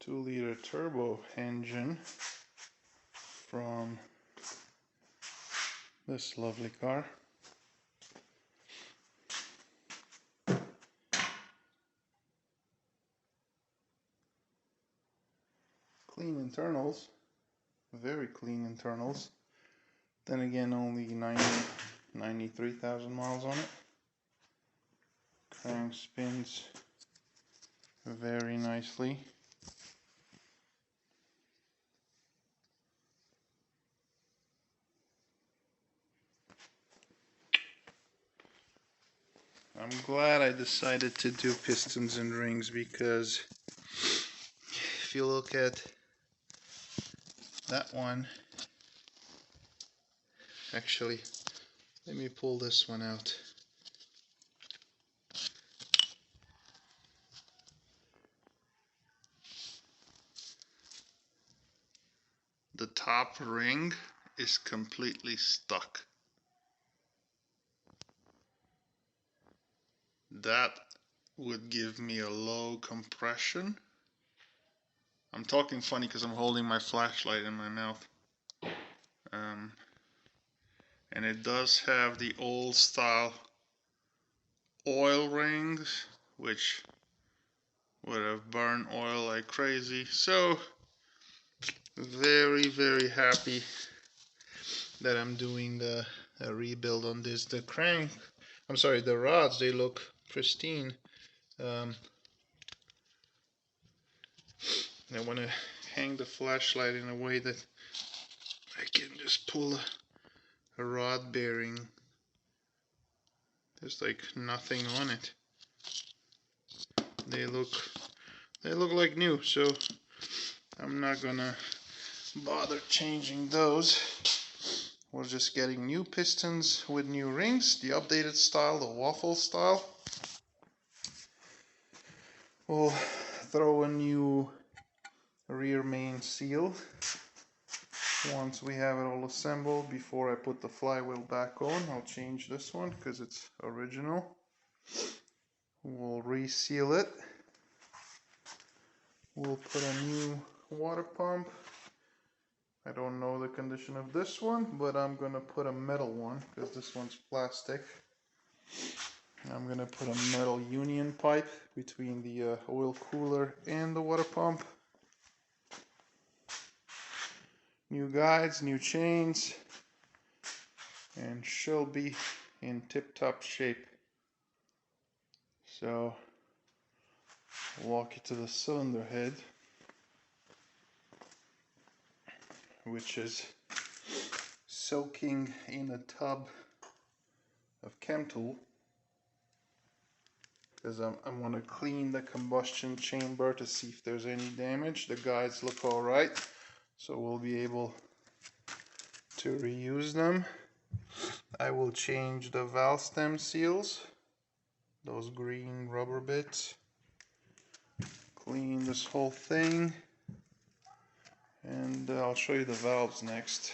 2-liter turbo engine from this lovely car. Clean internals, very clean internals. Then again, only 93,000 miles on it. Crank spins very nicely. I'm glad I decided to do pistons and rings, because if you look at that one, actually, let me pull this one out. The top ring is completely stuck. That would give me a low compression. I'm talking funny because I'm holding my flashlight in my mouth. And it does have the old style oil rings, which would have burned oil like crazy. So very, very happy that I'm doing a rebuild on this. The rods, they look pristine. I want to hang the flashlight in a way that I can just pull a rod bearing. There's like nothing on it. They look like new, so I'm not gonna bother changing those. We're just getting new pistons with new rings, the updated style, the waffle style. We'll throw a new rear main seal once we have it all assembled. Before I put the flywheel back on, I'll change this one because it's original. We'll reseal it. We'll put a new water pump. I don't know the condition of this one, but I'm gonna put a metal one because this one's plastic. I'm gonna put a metal union pipe between the oil cooler and the water pump. New guides, new chains, and she'll be in tip-top shape. So, walk you to the cylinder head, which is soaking in a tub of Chemtool, because I want to clean the combustion chamber to see if there's any damage. The guides look alright, so we'll be able to reuse them. I will change the valve stem seals, those green rubber bits, clean this whole thing, and I'll show you the valves next.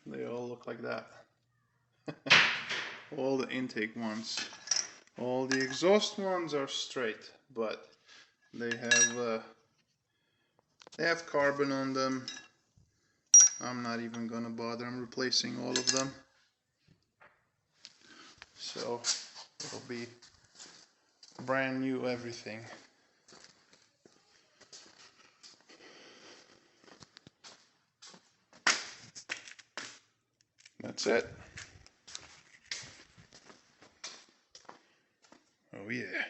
They all look like that. All the intake ones. All the exhaust ones are straight, but they have carbon on them. I'm not even gonna bother. I'm replacing all of them. So it'll be brand new everything. That's it. Oh yeah.